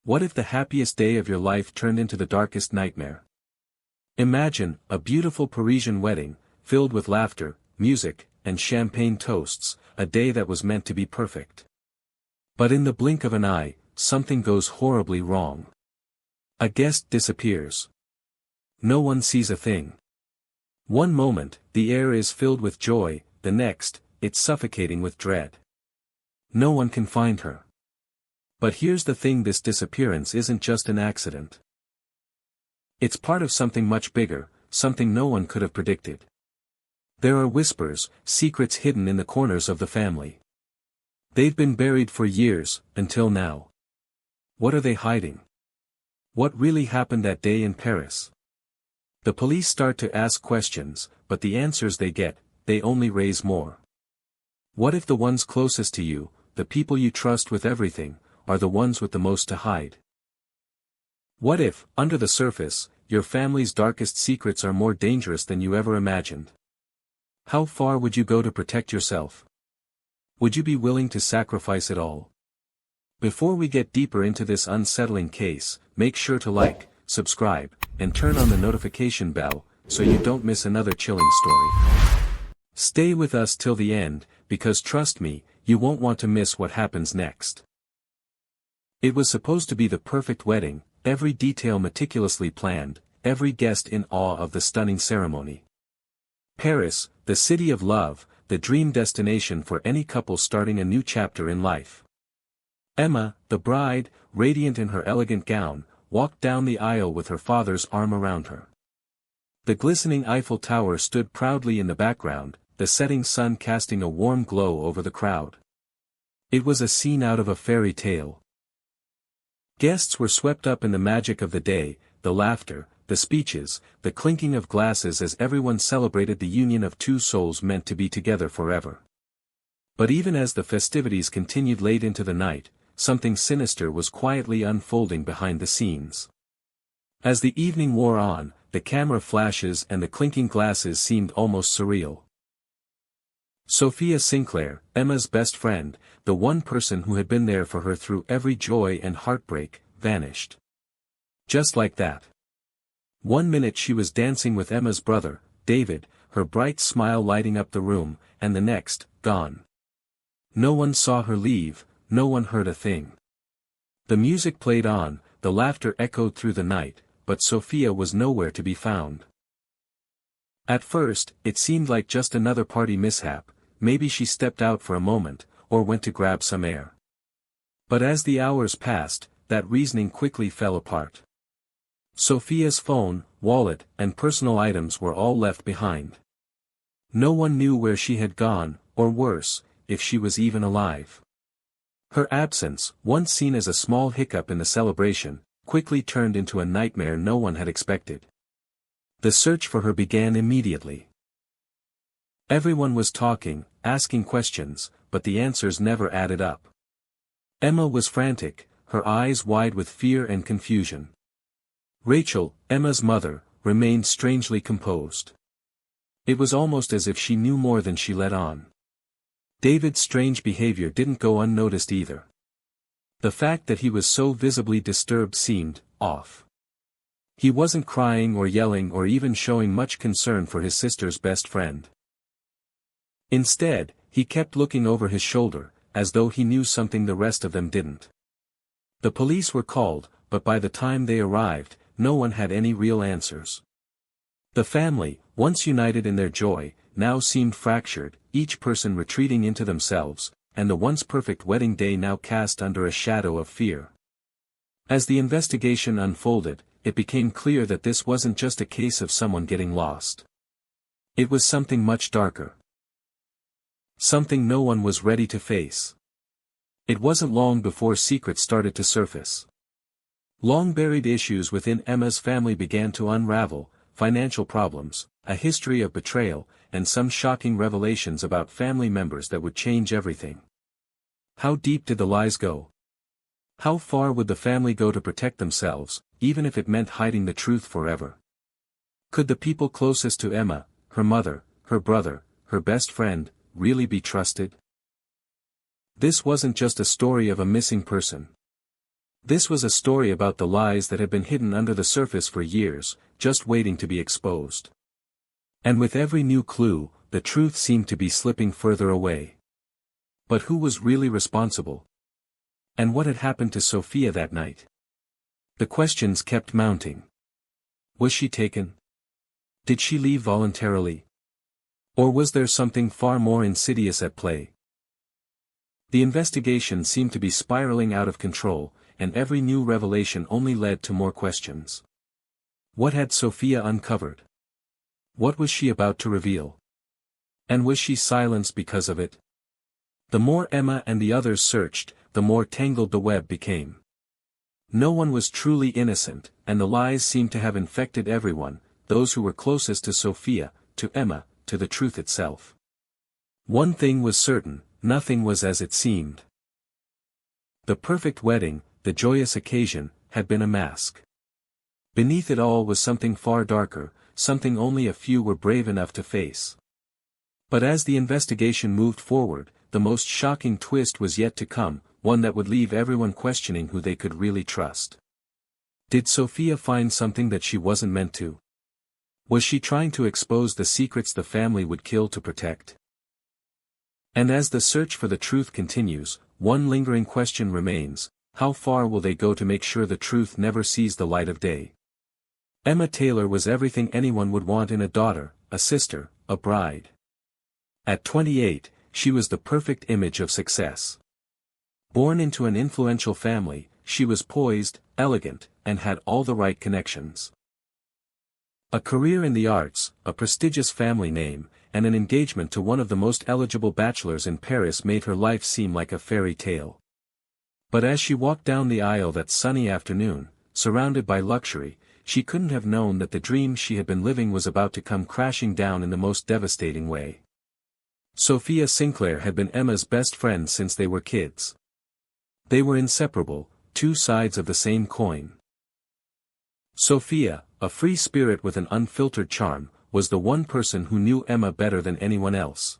What if the happiest day of your life turned into the darkest nightmare? Imagine a beautiful Parisian wedding, filled with laughter, music, and champagne toasts, a day that was meant to be perfect. But in the blink of an eye, something goes horribly wrong. A guest disappears. No one sees a thing. One moment, the air is filled with joy, the next, it's suffocating with dread. No one can find her. But here's the thing: this disappearance isn't just an accident. It's part of something much bigger, something no one could have predicted. There are whispers, secrets hidden in the corners of the family. They've been buried for years, until now. What are they hiding? What really happened that day in Paris? The police start to ask questions, but the answers they get, they only raise more. What if the ones closest to you, the people you trust with everything, are the ones with the most to hide? What if, under the surface, your family's darkest secrets are more dangerous than you ever imagined? How far would you go to protect yourself? Would you be willing to sacrifice it all? Before we get deeper into this unsettling case, make sure to like, subscribe, and turn on the notification bell, so you don't miss another chilling story. Stay with us till the end, because trust me, you won't want to miss what happens next. It was supposed to be the perfect wedding, every detail meticulously planned, every guest in awe of the stunning ceremony. Paris, the city of love, the dream destination for any couple starting a new chapter in life. Emma, the bride, radiant in her elegant gown, walked down the aisle with her father's arm around her. The glistening Eiffel Tower stood proudly in the background, the setting sun casting a warm glow over the crowd. It was a scene out of a fairy tale. Guests were swept up in the magic of the day, the laughter, the speeches, the clinking of glasses as everyone celebrated the union of two souls meant to be together forever. But even as the festivities continued late into the night, something sinister was quietly unfolding behind the scenes. As the evening wore on, the camera flashes and the clinking glasses seemed almost surreal. Sophia Sinclair, Emma's best friend, the one person who had been there for her through every joy and heartbreak, vanished. Just like that. One minute she was dancing with Emma's brother, David, her bright smile lighting up the room, and the next, gone. No one saw her leave, no one heard a thing. The music played on, the laughter echoed through the night, but Sophia was nowhere to be found. At first, it seemed like just another party mishap. Maybe she stepped out for a moment, or went to grab some air. But as the hours passed, that reasoning quickly fell apart. Sophia's phone, wallet, and personal items were all left behind. No one knew where she had gone, or worse, if she was even alive. Her absence, once seen as a small hiccup in the celebration, quickly turned into a nightmare no one had expected. The search for her began immediately. Everyone was talking, asking questions, but the answers never added up. Emma was frantic, her eyes wide with fear and confusion. Rachel, Emma's mother, remained strangely composed. It was almost as if she knew more than she let on. David's strange behavior didn't go unnoticed either. The fact that he was so visibly disturbed seemed off. He wasn't crying or yelling or even showing much concern for his sister's best friend. Instead, he kept looking over his shoulder, as though he knew something the rest of them didn't. The police were called, but by the time they arrived, no one had any real answers. The family, once united in their joy, now seemed fractured, each person retreating into themselves, and the once perfect wedding day now cast under a shadow of fear. As the investigation unfolded, it became clear that this wasn't just a case of someone getting lost. It was something much darker. Something no one was ready to face. It wasn't long before secrets started to surface. Long-buried issues within Emma's family began to unravel, financial problems, a history of betrayal, and some shocking revelations about family members that would change everything. How deep did the lies go? How far would the family go to protect themselves, even if it meant hiding the truth forever? Could the people closest to Emma, her mother, her brother, her best friend, really be trusted? This wasn't just a story of a missing person. This was a story about the lies that had been hidden under the surface for years, just waiting to be exposed. And with every new clue, the truth seemed to be slipping further away. But who was really responsible? And what had happened to Sophia that night? The questions kept mounting. Was she taken? Did she leave voluntarily? Or was there something far more insidious at play? The investigation seemed to be spiraling out of control, and every new revelation only led to more questions. What had Sophia uncovered? What was she about to reveal? And was she silenced because of it? The more Emma and the others searched, the more tangled the web became. No one was truly innocent, and the lies seemed to have infected everyone, those who were closest to Sophia, to Emma, to the truth itself. One thing was certain, nothing was as it seemed. The perfect wedding, the joyous occasion, had been a mask. Beneath it all was something far darker, something only a few were brave enough to face. But as the investigation moved forward, the most shocking twist was yet to come, one that would leave everyone questioning who they could really trust. Did Sophia find something that she wasn't meant to? Was she trying to expose the secrets the family would kill to protect? And as the search for the truth continues, one lingering question remains: how far will they go to make sure the truth never sees the light of day? Emma Taylor was everything anyone would want in a daughter, a sister, a bride. At 28, she was the perfect image of success. Born into an influential family, she was poised, elegant, and had all the right connections. A career in the arts, a prestigious family name, and an engagement to one of the most eligible bachelors in Paris made her life seem like a fairy tale. But as she walked down the aisle that sunny afternoon, surrounded by luxury, she couldn't have known that the dream she had been living was about to come crashing down in the most devastating way. Sophia Sinclair had been Emma's best friend since they were kids. They were inseparable, two sides of the same coin. Sophia, a free spirit with an unfiltered charm, was the one person who knew Emma better than anyone else.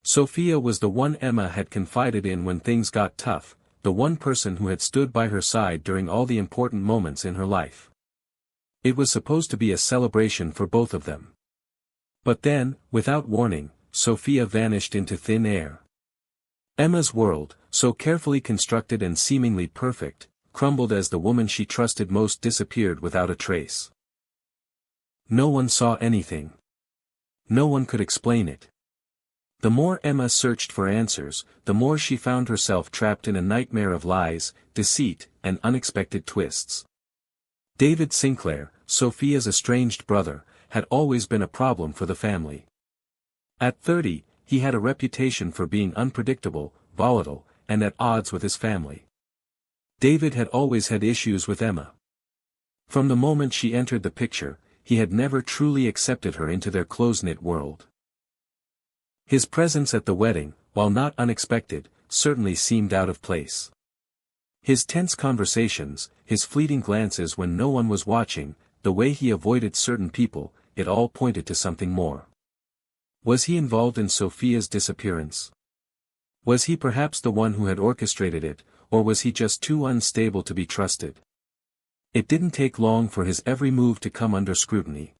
Sophia was the one Emma had confided in when things got tough, the one person who had stood by her side during all the important moments in her life. It was supposed to be a celebration for both of them. But then, without warning, Sophia vanished into thin air. Emma's world, so carefully constructed and seemingly perfect, crumbled as the woman she trusted most disappeared without a trace. No one saw anything. No one could explain it. The more Emma searched for answers, the more she found herself trapped in a nightmare of lies, deceit, and unexpected twists. David Sinclair, Sophia's estranged brother, had always been a problem for the family. At 30, he had a reputation for being unpredictable, volatile, and at odds with his family. David had always had issues with Emma. From the moment she entered the picture, he had never truly accepted her into their close-knit world. His presence at the wedding, while not unexpected, certainly seemed out of place. His tense conversations, his fleeting glances when no one was watching, the way he avoided certain people, it all pointed to something more. Was he involved in Sophia's disappearance? Was he perhaps the one who had orchestrated it, or was he just too unstable to be trusted? It didn't take long for his every move to come under scrutiny.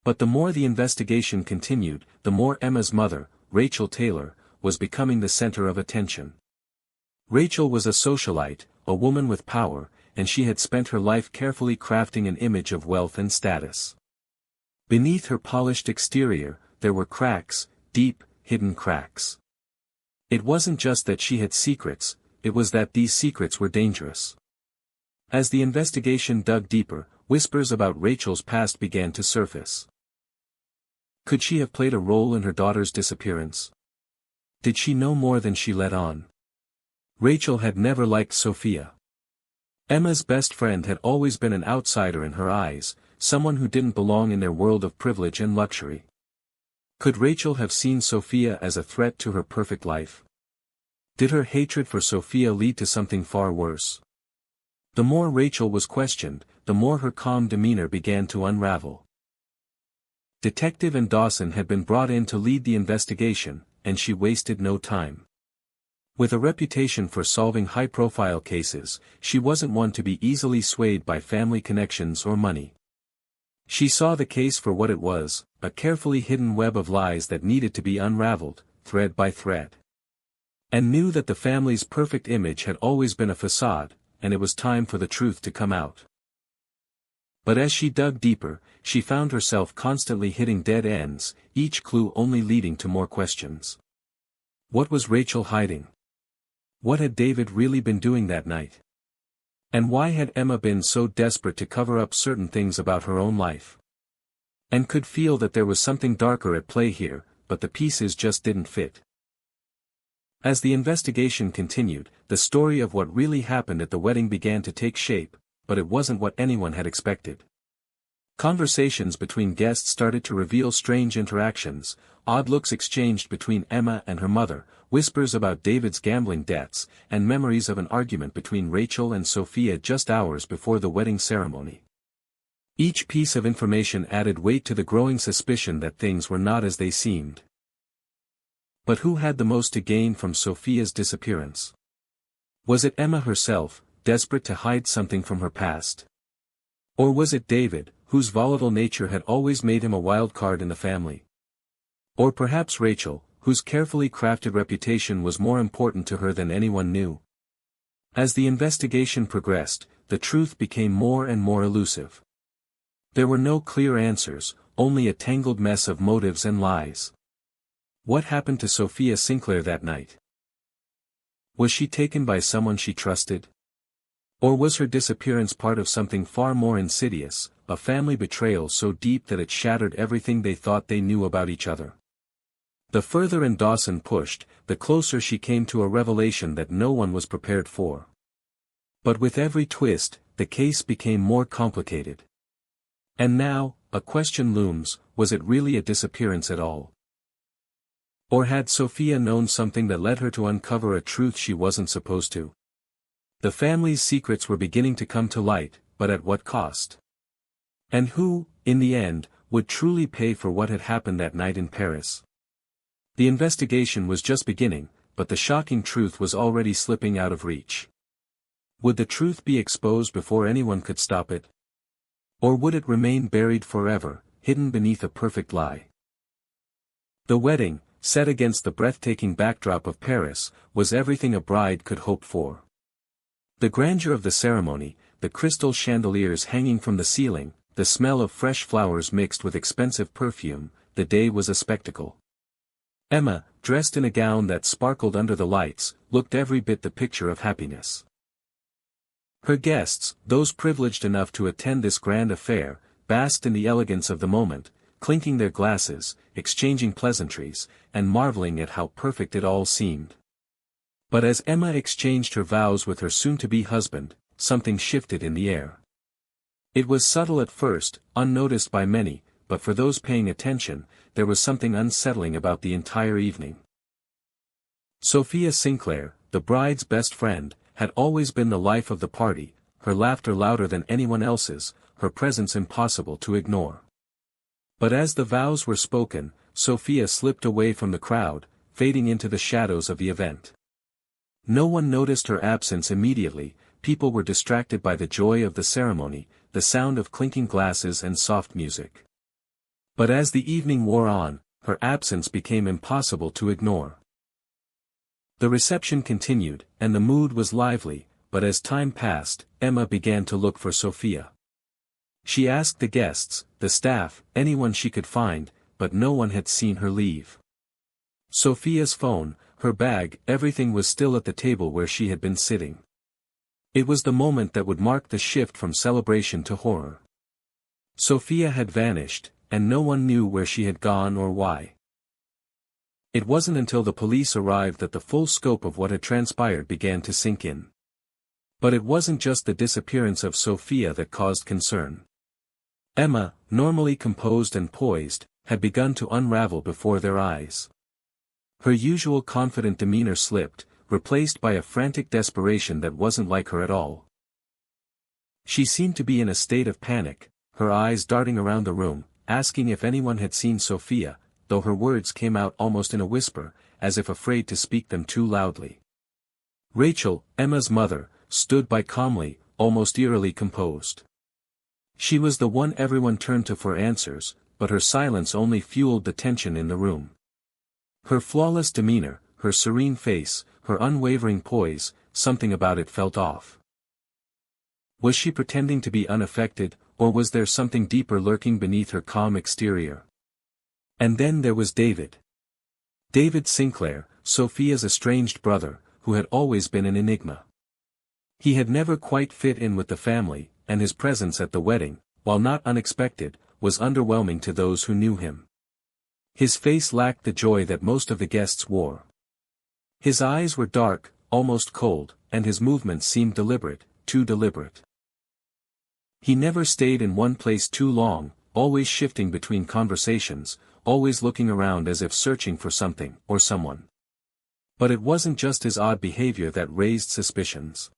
But the more the investigation continued, the more Emma's mother, Rachel Taylor, was becoming the center of attention. Rachel was a socialite, a woman with power, and she had spent her life carefully crafting an image of wealth and status. Beneath her polished exterior, there were cracks, deep, hidden cracks. It wasn't just that she had secrets, it was that these secrets were dangerous. As the investigation dug deeper, whispers about Rachel's past began to surface. Could she have played a role in her daughter's disappearance? Did she know more than she let on? Rachel had never liked Sophia. Emma's best friend had always been an outsider in her eyes, someone who didn't belong in their world of privilege and luxury. Could Rachel have seen Sophia as a threat to her perfect life? Did her hatred for Sophia lead to something far worse? The more Rachel was questioned, the more her calm demeanor began to unravel. Detective and Dawson had been brought in to lead the investigation, and she wasted no time. With a reputation for solving high-profile cases, she wasn't one to be easily swayed by family connections or money. She saw the case for what it was, a carefully hidden web of lies that needed to be unraveled, thread by thread. And knew that the family's perfect image had always been a facade, and it was time for the truth to come out. But as she dug deeper, she found herself constantly hitting dead ends, each clue only leading to more questions. What was Rachel hiding? What had David really been doing that night? And why had Emma been so desperate to cover up certain things about her own life? And could feel that there was something darker at play here, but the pieces just didn't fit. As the investigation continued, the story of what really happened at the wedding began to take shape, but it wasn't what anyone had expected. Conversations between guests started to reveal strange interactions, odd looks exchanged between Emma and her mother, whispers about David's gambling debts, and memories of an argument between Rachel and Sophia just hours before the wedding ceremony. Each piece of information added weight to the growing suspicion that things were not as they seemed. But who had the most to gain from Sophia's disappearance? Was it Emma herself, desperate to hide something from her past? Or was it David, whose volatile nature had always made him a wild card in the family? Or perhaps Rachel, whose carefully crafted reputation was more important to her than anyone knew? As the investigation progressed, the truth became more and more elusive. There were no clear answers, only a tangled mess of motives and lies. What happened to Sophia Sinclair that night? Was she taken by someone she trusted? Or was her disappearance part of something far more insidious, a family betrayal so deep that it shattered everything they thought they knew about each other? The further Dawson pushed, the closer she came to a revelation that no one was prepared for. But with every twist, the case became more complicated. And now, a question looms, was it really a disappearance at all? Or had Sophia known something that led her to uncover a truth she wasn't supposed to? The family's secrets were beginning to come to light, but at what cost? And who, in the end, would truly pay for what had happened that night in Paris? The investigation was just beginning, but the shocking truth was already slipping out of reach. Would the truth be exposed before anyone could stop it? Or would it remain buried forever, hidden beneath a perfect lie? The wedding, set against the breathtaking backdrop of Paris, was everything a bride could hope for. The grandeur of the ceremony, the crystal chandeliers hanging from the ceiling, the smell of fresh flowers mixed with expensive perfume, the day was a spectacle. Emma, dressed in a gown that sparkled under the lights, looked every bit the picture of happiness. Her guests, those privileged enough to attend this grand affair, basked in the elegance of the moment, clinking their glasses, exchanging pleasantries, and marveling at how perfect it all seemed. But as Emma exchanged her vows with her soon-to-be husband, something shifted in the air. It was subtle at first, unnoticed by many, but for those paying attention, there was something unsettling about the entire evening. Sophia Sinclair, the bride's best friend, had always been the life of the party, her laughter louder than anyone else's, her presence impossible to ignore. But as the vows were spoken, Sophia slipped away from the crowd, fading into the shadows of the event. No one noticed her absence immediately, people were distracted by the joy of the ceremony, the sound of clinking glasses and soft music. But as the evening wore on, her absence became impossible to ignore. The reception continued, and the mood was lively, but as time passed, Emma began to look for Sophia. She asked the guests, the staff, anyone she could find, but no one had seen her leave. Sophia's phone, her bag, everything was still at the table where she had been sitting. It was the moment that would mark the shift from celebration to horror. Sophia had vanished, and no one knew where she had gone or why. It wasn't until the police arrived that the full scope of what had transpired began to sink in. But it wasn't just the disappearance of Sophia that caused concern. Emma, normally composed and poised, had begun to unravel before their eyes. Her usual confident demeanor slipped, replaced by a frantic desperation that wasn't like her at all. She seemed to be in a state of panic, her eyes darting around the room, asking if anyone had seen Sophia, though her words came out almost in a whisper, as if afraid to speak them too loudly. Rachel, Emma's mother, stood by calmly, almost eerily composed. She was the one everyone turned to for answers, but her silence only fueled the tension in the room. Her flawless demeanor, her serene face, her unwavering poise, something about it felt off. Was she pretending to be unaffected, or was there something deeper lurking beneath her calm exterior? And then there was David. David Sinclair, Sophia's estranged brother, who had always been an enigma. He had never quite fit in with the family, and his presence at the wedding, while not unexpected, was underwhelming to those who knew him. His face lacked the joy that most of the guests wore. His eyes were dark, almost cold, and his movements seemed deliberate, too deliberate. He never stayed in one place too long, always shifting between conversations, always looking around as if searching for something or someone. But it wasn't just his odd behavior that raised suspicions.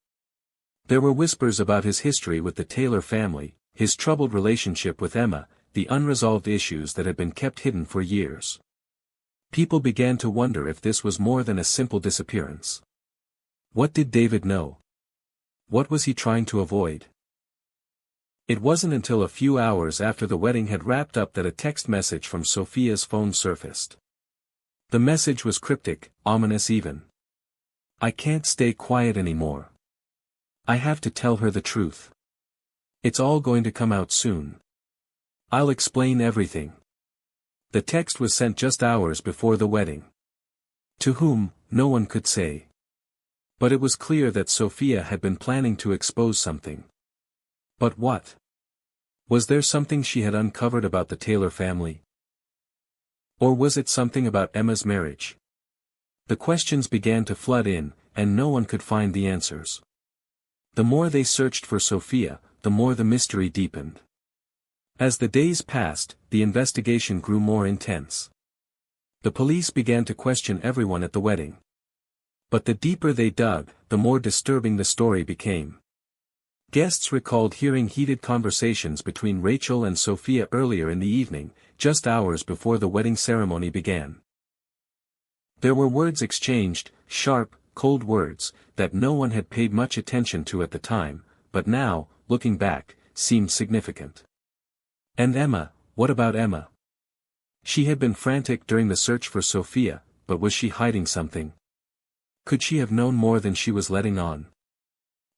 There were whispers about his history with the Taylor family, his troubled relationship with Emma, the unresolved issues that had been kept hidden for years. People began to wonder if this was more than a simple disappearance. What did David know? What was he trying to avoid? It wasn't until a few hours after the wedding had wrapped up that a text message from Sophia's phone surfaced. The message was cryptic, ominous even. "I can't stay quiet anymore. I have to tell her the truth. It's all going to come out soon. I'll explain everything." The text was sent just hours before the wedding. To whom, no one could say. But it was clear that Sophia had been planning to expose something. But what? Was there something she had uncovered about the Taylor family? Or was it something about Emma's marriage? The questions began to flood in, and no one could find the answers. The more they searched for Sophia, the more the mystery deepened. As the days passed, the investigation grew more intense. The police began to question everyone at the wedding. But the deeper they dug, the more disturbing the story became. Guests recalled hearing heated conversations between Rachel and Sophia earlier in the evening, just hours before the wedding ceremony began. There were words exchanged, sharp, cold words, that no one had paid much attention to at the time, but now, looking back, seemed significant. And Emma, what about Emma? She had been frantic during the search for Sophia, but was she hiding something? Could she have known more than she was letting on?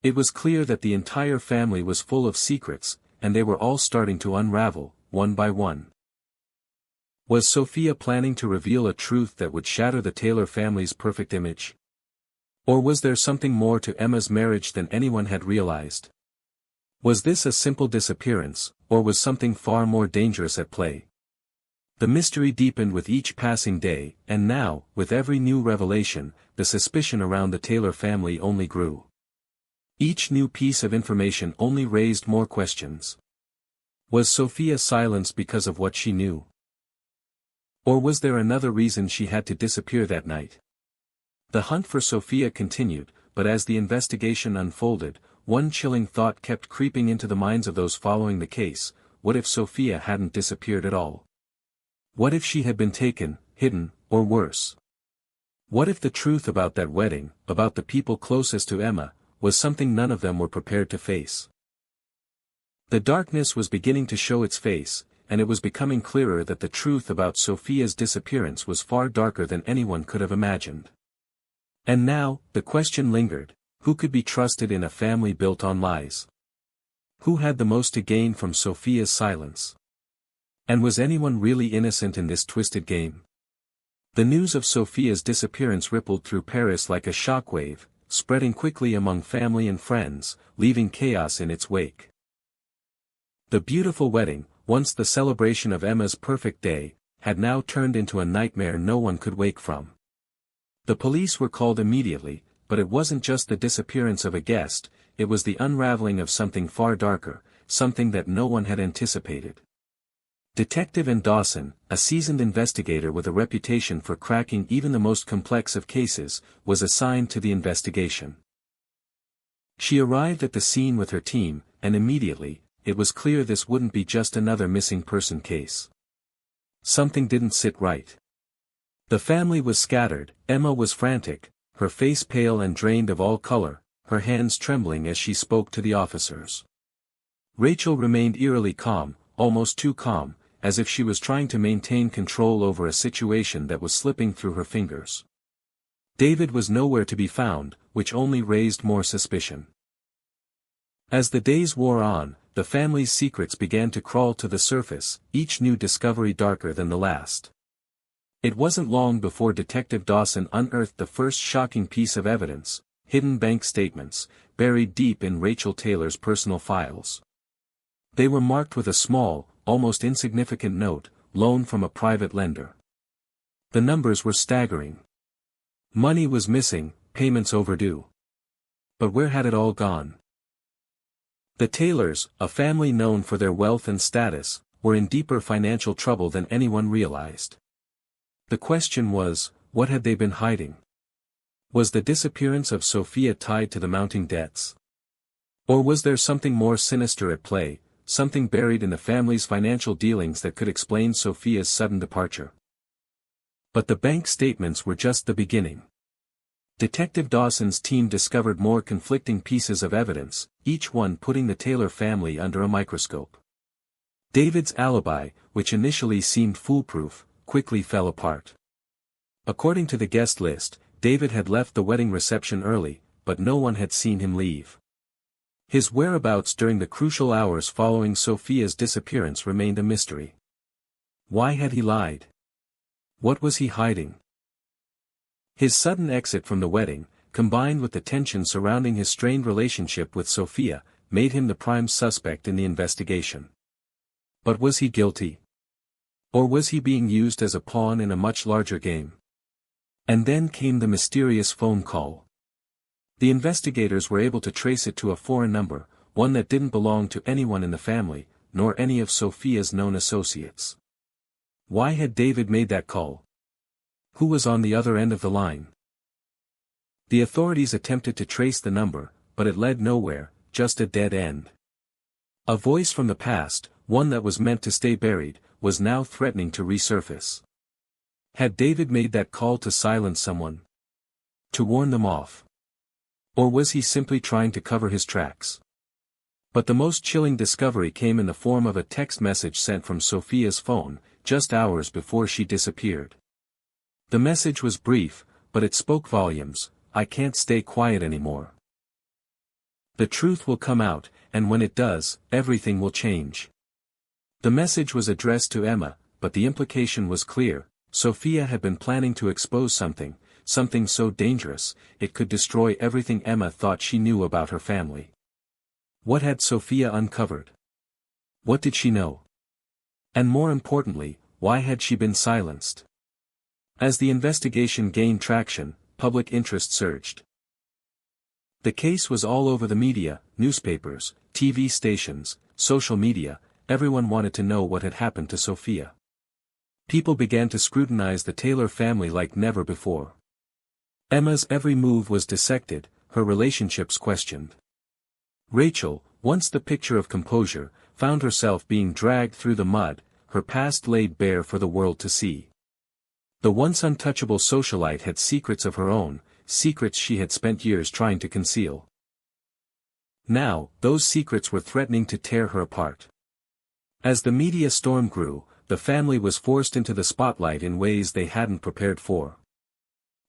It was clear that the entire family was full of secrets, and they were all starting to unravel, one by one. Was Sophia planning to reveal a truth that would shatter the Taylor family's perfect image? Or was there something more to Emma's marriage than anyone had realized? Was this a simple disappearance, or was something far more dangerous at play? The mystery deepened with each passing day, and now, with every new revelation, the suspicion around the Taylor family only grew. Each new piece of information only raised more questions. Was Sophia silenced because of what she knew? Or was there another reason she had to disappear that night? The hunt for Sophia continued, but as the investigation unfolded, one chilling thought kept creeping into the minds of those following the case: what if Sophia hadn't disappeared at all? What if she had been taken, hidden, or worse? What if the truth about that wedding, about the people closest to Emma, was something none of them were prepared to face? The darkness was beginning to show its face, and it was becoming clearer that the truth about Sophia's disappearance was far darker than anyone could have imagined. And now, the question lingered: who could be trusted in a family built on lies? Who had the most to gain from Sophia's silence? And was anyone really innocent in this twisted game? The news of Sophia's disappearance rippled through Paris like a shockwave, spreading quickly among family and friends, leaving chaos in its wake. The beautiful wedding, once the celebration of Emma's perfect day, had now turned into a nightmare no one could wake from. The police were called immediately, but it wasn't just the disappearance of a guest, it was the unraveling of something far darker, something that no one had anticipated. Detective Ann Dawson, a seasoned investigator with a reputation for cracking even the most complex of cases, was assigned to the investigation. She arrived at the scene with her team, and immediately, it was clear this wouldn't be just another missing person case. Something didn't sit right. The family was scattered, Emma was frantic, her face pale and drained of all color, her hands trembling as she spoke to the officers. Rachel remained eerily calm, almost too calm, as if she was trying to maintain control over a situation that was slipping through her fingers. David was nowhere to be found, which only raised more suspicion. As the days wore on, the family's secrets began to crawl to the surface, each new discovery darker than the last. It wasn't long before Detective Dawson unearthed the first shocking piece of evidence: hidden bank statements, buried deep in Rachel Taylor's personal files. They were marked with a small, almost insignificant note, loan from a private lender. The numbers were staggering. Money was missing, payments overdue. But where had it all gone? The Taylors, a family known for their wealth and status, were in deeper financial trouble than anyone realized. The question was, what had they been hiding? Was the disappearance of Sophia tied to the mounting debts? Or was there something more sinister at play, something buried in the family's financial dealings that could explain Sophia's sudden departure? But the bank statements were just the beginning. Detective Dawson's team discovered more conflicting pieces of evidence, each one putting the Taylor family under a microscope. David's alibi, which initially seemed foolproof, quickly fell apart. According to the guest list, David had left the wedding reception early, but no one had seen him leave. His whereabouts during the crucial hours following Sophia's disappearance remained a mystery. Why had he lied? What was he hiding? His sudden exit from the wedding, combined with the tension surrounding his strained relationship with Sophia, made him the prime suspect in the investigation. But was he guilty? Or was he being used as a pawn in a much larger game? And then came the mysterious phone call. The investigators were able to trace it to a foreign number, one that didn't belong to anyone in the family, nor any of Sophia's known associates. Why had David made that call? Who was on the other end of the line? The authorities attempted to trace the number, but it led nowhere, just a dead end. A voice from the past, one that was meant to stay buried, was now threatening to resurface. Had David made that call to silence someone? To warn them off? Or was he simply trying to cover his tracks? But the most chilling discovery came in the form of a text message sent from Sophia's phone, just hours before she disappeared. The message was brief, but it spoke volumes: "I can't stay quiet anymore. The truth will come out, and when it does, everything will change." The message was addressed to Emma, but the implication was clear: Sophia had been planning to expose something so dangerous, it could destroy everything Emma thought she knew about her family. What had Sophia uncovered? What did she know? And more importantly, why had she been silenced? As the investigation gained traction, public interest surged. The case was all over the media, newspapers, TV stations, social media. Everyone wanted to know what had happened to Sophia. People began to scrutinize the Taylor family like never before. Emma's every move was dissected, her relationships questioned. Rachel, once the picture of composure, found herself being dragged through the mud, her past laid bare for the world to see. The once untouchable socialite had secrets of her own, secrets she had spent years trying to conceal. Now, those secrets were threatening to tear her apart. As the media storm grew, the family was forced into the spotlight in ways they hadn't prepared for.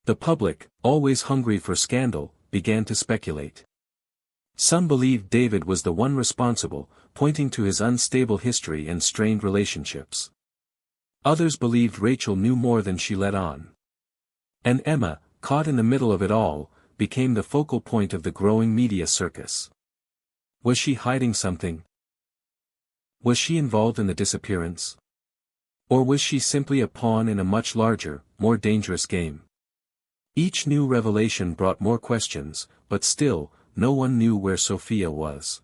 The public, always hungry for scandal, began to speculate. Some believed David was the one responsible, pointing to his unstable history and strained relationships. Others believed Rachel knew more than she let on. And Emma, caught in the middle of it all, became the focal point of the growing media circus. Was she hiding something? Was she involved in the disappearance? Or was she simply a pawn in a much larger, more dangerous game? Each new revelation brought more questions, but still, no one knew where Sophia was.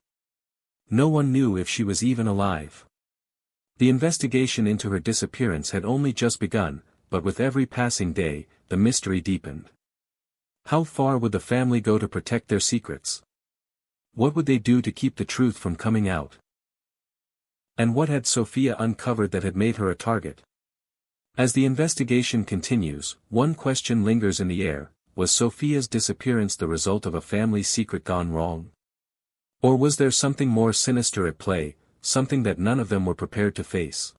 No one knew if she was even alive. The investigation into her disappearance had only just begun, but with every passing day, the mystery deepened. How far would the family go to protect their secrets? What would they do to keep the truth from coming out? And what had Sophia uncovered that had made her a target? As the investigation continues, one question lingers in the air: was Sophia's disappearance the result of a family secret gone wrong? Or was there something more sinister at play, something that none of them were prepared to face?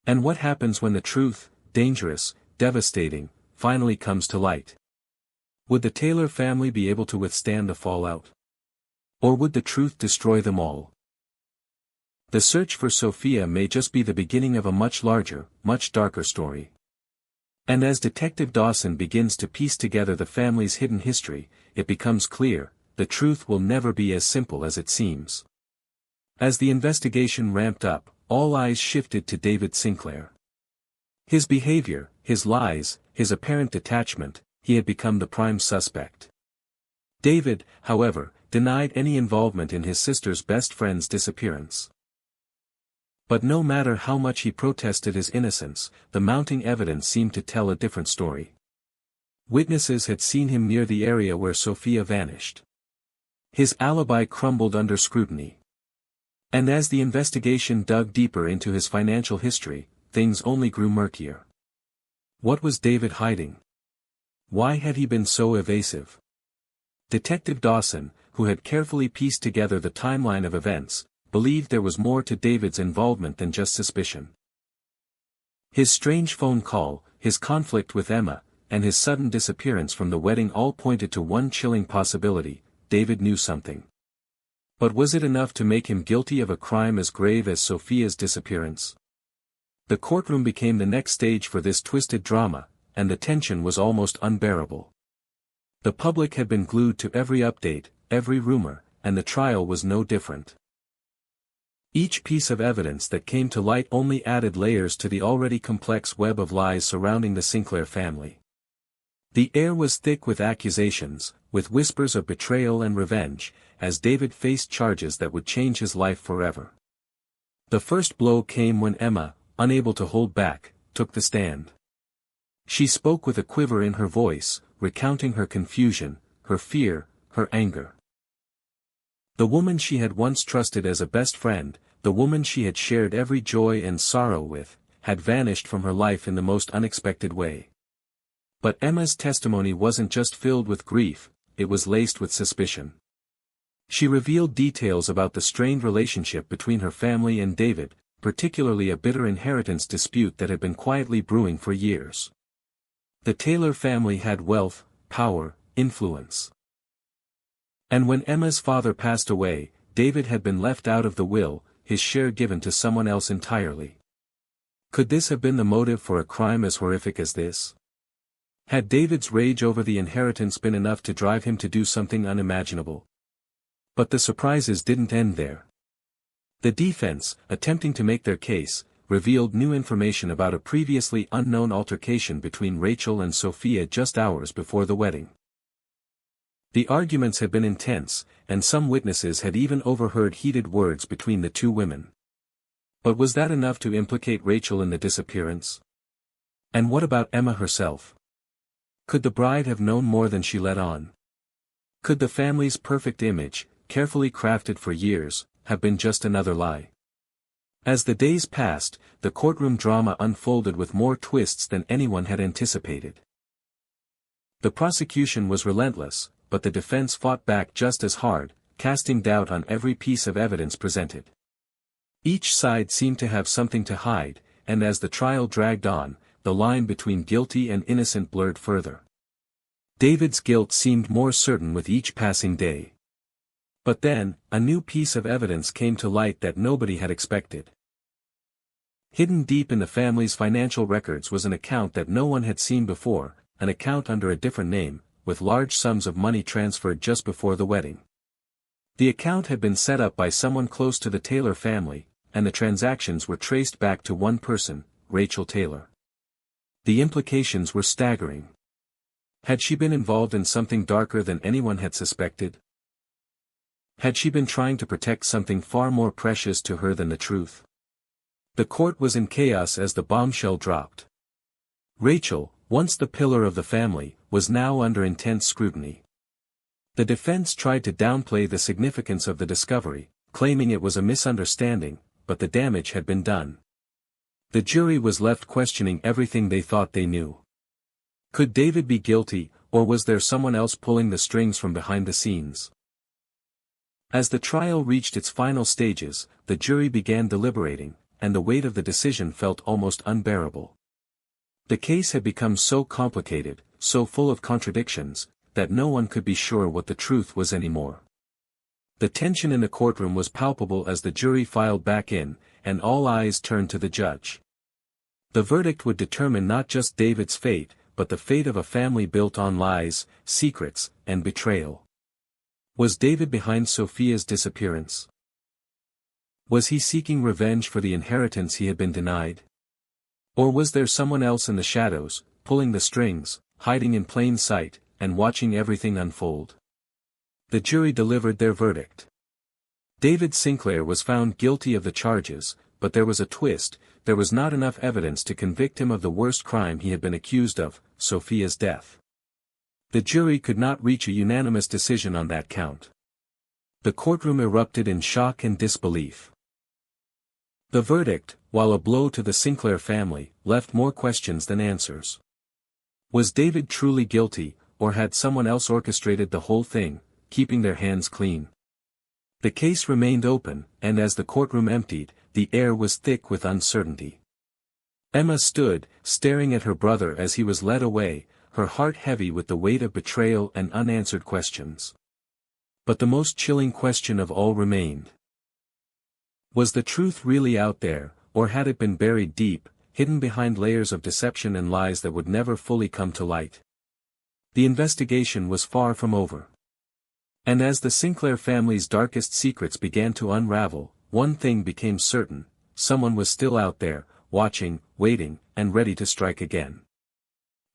And what happens when the truth, dangerous, devastating, finally comes to light? Would the Taylor family be able to withstand the fallout? Or would the truth destroy them all? The search for Sophia may just be the beginning of a much larger, much darker story. And as Detective Dawson begins to piece together the family's hidden history, it becomes clear, the truth will never be as simple as it seems. As the investigation ramped up, all eyes shifted to David Sinclair. His behavior, his lies, his apparent detachment, he had become the prime suspect. David, however, denied any involvement in his sister's best friend's disappearance. But no matter how much he protested his innocence, the mounting evidence seemed to tell a different story. Witnesses had seen him near the area where Sophia vanished. His alibi crumbled under scrutiny. And as the investigation dug deeper into his financial history, things only grew murkier. What was David hiding? Why had he been so evasive? Detective Dawson, who had carefully pieced together the timeline of events, believed there was more to David's involvement than just suspicion. His strange phone call, his conflict with Emma, and his sudden disappearance from the wedding all pointed to one chilling possibility: David knew something. But was it enough to make him guilty of a crime as grave as Sophia's disappearance? The courtroom became the next stage for this twisted drama, and the tension was almost unbearable. The public had been glued to every update, every rumor, and the trial was no different. Each piece of evidence that came to light only added layers to the already complex web of lies surrounding the Sinclair family. The air was thick with accusations, with whispers of betrayal and revenge, as David faced charges that would change his life forever. The first blow came when Emma, unable to hold back, took the stand. She spoke with a quiver in her voice, recounting her confusion, her fear, her anger. The woman she had once trusted as a best friend, the woman she had shared every joy and sorrow with, had vanished from her life in the most unexpected way. But Emma's testimony wasn't just filled with grief, it was laced with suspicion. She revealed details about the strained relationship between her family and David, particularly a bitter inheritance dispute that had been quietly brewing for years. The Taylor family had wealth, power, influence. And when Emma's father passed away, David had been left out of the will, his share given to someone else entirely. Could this have been the motive for a crime as horrific as this? Had David's rage over the inheritance been enough to drive him to do something unimaginable? But the surprises didn't end there. The defense, attempting to make their case, revealed new information about a previously unknown altercation between Rachel and Sophia just hours before the wedding. The arguments had been intense, and some witnesses had even overheard heated words between the two women. But was that enough to implicate Rachel in the disappearance? And what about Emma herself? Could the bride have known more than she let on? Could the family's perfect image, carefully crafted for years, have been just another lie? As the days passed, the courtroom drama unfolded with more twists than anyone had anticipated. The prosecution was relentless, but the defense fought back just as hard, casting doubt on every piece of evidence presented. Each side seemed to have something to hide, and as the trial dragged on, the line between guilty and innocent blurred further. David's guilt seemed more certain with each passing day. But then, a new piece of evidence came to light that nobody had expected. Hidden deep in the family's financial records was an account that no one had seen before, an account under a different name, with large sums of money transferred just before the wedding. The account had been set up by someone close to the Taylor family, and the transactions were traced back to one person, Rachel Taylor. The implications were staggering. Had she been involved in something darker than anyone had suspected? Had she been trying to protect something far more precious to her than the truth? The court was in chaos as the bombshell dropped. Rachel, once the pillar of the family, was now under intense scrutiny. The defense tried to downplay the significance of the discovery, claiming it was a misunderstanding, but the damage had been done. The jury was left questioning everything they thought they knew. Could David be guilty, Or was there someone else pulling the strings from behind the scenes? As the trial reached its final stages, the jury began deliberating, and the weight of the decision felt almost unbearable. The case had become so complicated, so full of contradictions, that no one could be sure what the truth was anymore. The tension in the courtroom was palpable as the jury filed back in, and all eyes turned to the judge. The verdict would determine not just David's fate, but the fate of a family built on lies, secrets, and betrayal. Was David behind Sophia's disappearance? Was he seeking revenge for the inheritance he had been denied? Or was there someone else in the shadows, pulling the strings, hiding in plain sight, and watching everything unfold? The jury delivered their verdict. David Sinclair was found guilty of the charges, but there was a twist: there was not enough evidence to convict him of the worst crime he had been accused of, Sophia's death. The jury could not reach a unanimous decision on that count. The courtroom erupted in shock and disbelief. The verdict, while a blow to the Sinclair family, left more questions than answers. Was David truly guilty, or had someone else orchestrated the whole thing, keeping their hands clean? The case remained open, and as the courtroom emptied, the air was thick with uncertainty. Emma stood, staring at her brother as he was led away, her heart heavy with the weight of betrayal and unanswered questions. But the most chilling question of all remained. Was the truth really out there, or had it been buried deep, hidden behind layers of deception and lies that would never fully come to light? The investigation was far from over. And as the Sinclair family's darkest secrets began to unravel, one thing became certain: someone was still out there, watching, waiting, and ready to strike again.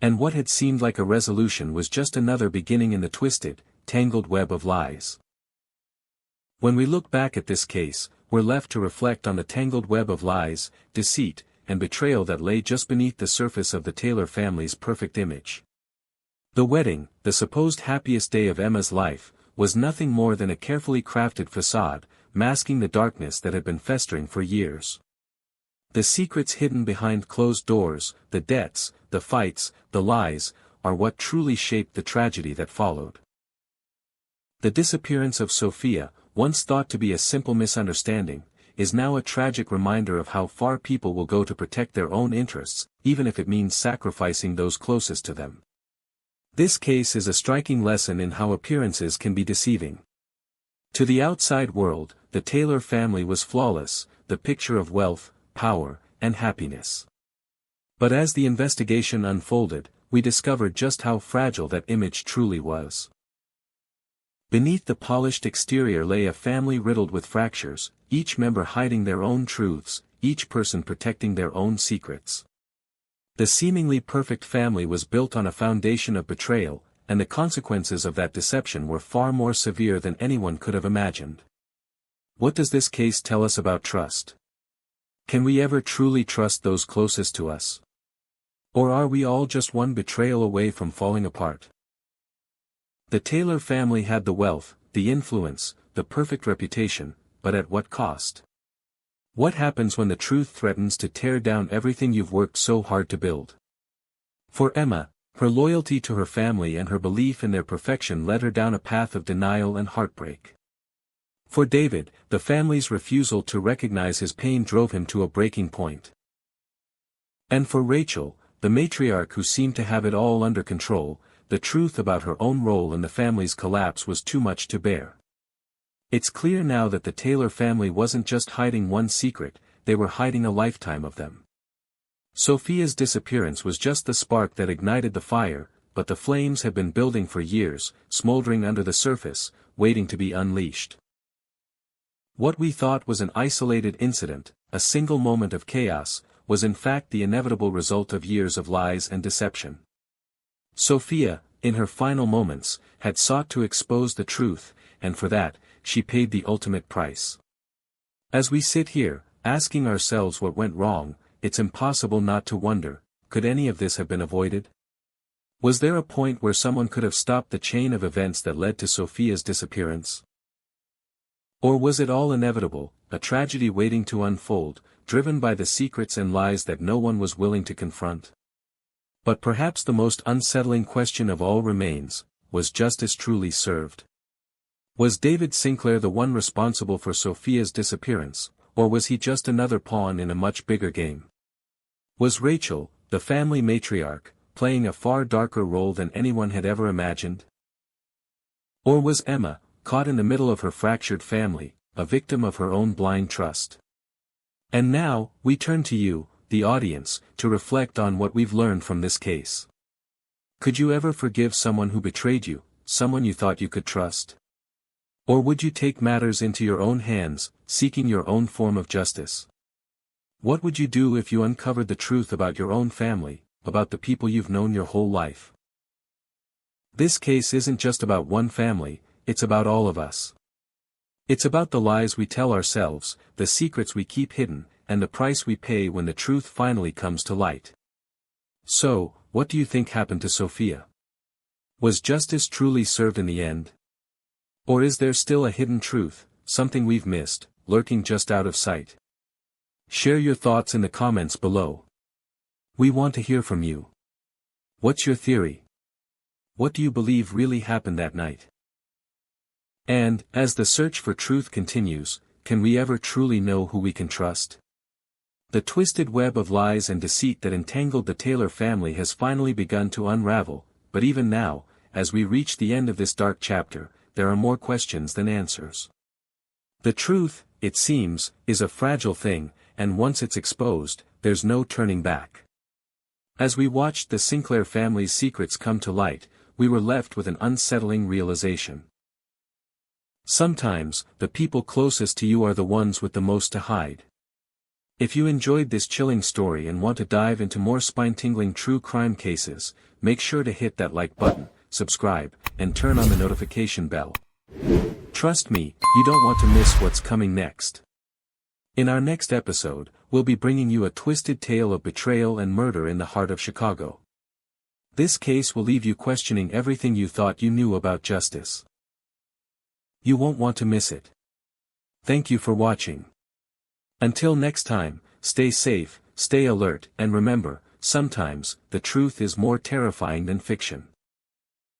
And what had seemed like a resolution was just another beginning in the twisted, tangled web of lies. When we look back at this case, we're left to reflect on the tangled web of lies, deceit, and betrayal that lay just beneath the surface of the Taylor family's perfect image. The wedding, the supposed happiest day of Emma's life, was nothing more than a carefully crafted facade, masking the darkness that had been festering for years. The secrets hidden behind closed doors, the debts, the fights, the lies, are what truly shaped the tragedy that followed. The disappearance of Sophia, once thought to be a simple misunderstanding, is now a tragic reminder of how far people will go to protect their own interests, even if it means sacrificing those closest to them. This case is a striking lesson in how appearances can be deceiving. To the outside world, the Taylor family was flawless, the picture of wealth, power, and happiness. But as the investigation unfolded, we discovered just how fragile that image truly was. Beneath the polished exterior lay a family riddled with fractures, each member hiding their own truths, each person protecting their own secrets. The seemingly perfect family was built on a foundation of betrayal, and the consequences of that deception were far more severe than anyone could have imagined. What does this case tell us about trust? Can we ever truly trust those closest to us? Or are we all just one betrayal away from falling apart? The Taylor family had the wealth, the influence, the perfect reputation, but at what cost? What happens when the truth threatens to tear down everything you've worked so hard to build? For Emma, her loyalty to her family and her belief in their perfection led her down a path of denial and heartbreak. For David, the family's refusal to recognize his pain drove him to a breaking point. And for Rachel, the matriarch who seemed to have it all under control, the truth about her own role in the family's collapse was too much to bear. It's clear now that the Taylor family wasn't just hiding one secret, they were hiding a lifetime of them. Sophia's disappearance was just the spark that ignited the fire, but the flames had been building for years, smoldering under the surface, waiting to be unleashed. What we thought was an isolated incident, a single moment of chaos, was in fact the inevitable result of years of lies and deception. Sophia, in her final moments, had sought to expose the truth, and for that, she paid the ultimate price. As we sit here, asking ourselves what went wrong, it's impossible not to wonder, could any of this have been avoided? Was there a point where someone could have stopped the chain of events that led to Sophia's disappearance? Or was it all inevitable, a tragedy waiting to unfold, driven by the secrets and lies that no one was willing to confront? But perhaps the most unsettling question of all remains, was justice truly served? Was David Sinclair the one responsible for Sophia's disappearance, or was he just another pawn in a much bigger game? Was Rachel, the family matriarch, playing a far darker role than anyone had ever imagined? Or was Emma, caught in the middle of her fractured family, a victim of her own blind trust? And now, we turn to you, the audience, to reflect on what we've learned from this case. Could you ever forgive someone who betrayed you, someone you thought you could trust? Or would you take matters into your own hands, seeking your own form of justice? What would you do if you uncovered the truth about your own family, about the people you've known your whole life? This case isn't just about one family, it's about all of us. It's about the lies we tell ourselves, the secrets we keep hidden, and the price we pay when the truth finally comes to light. So, what do you think happened to Sophia? Was justice truly served in the end? Or is there still a hidden truth, something we've missed, lurking just out of sight? Share your thoughts in the comments below. We want to hear from you. What's your theory? What do you believe really happened that night? And, as the search for truth continues, can we ever truly know who we can trust? The twisted web of lies and deceit that entangled the Taylor family has finally begun to unravel, but even now, as we reach the end of this dark chapter, there are more questions than answers. The truth, it seems, is a fragile thing, and once it's exposed, there's no turning back. As we watched the Sinclair family's secrets come to light, we were left with an unsettling realization. Sometimes, the people closest to you are the ones with the most to hide. If you enjoyed this chilling story and want to dive into more spine-tingling true crime cases, make sure to hit that like button, subscribe, and turn on the notification bell. Trust me, you don't want to miss what's coming next. In our next episode, we'll be bringing you a twisted tale of betrayal and murder in the heart of Chicago. This case will leave you questioning everything you thought you knew about justice. You won't want to miss it. Thank you for watching. Until next time, stay safe, stay alert, and remember, sometimes, the truth is more terrifying than fiction.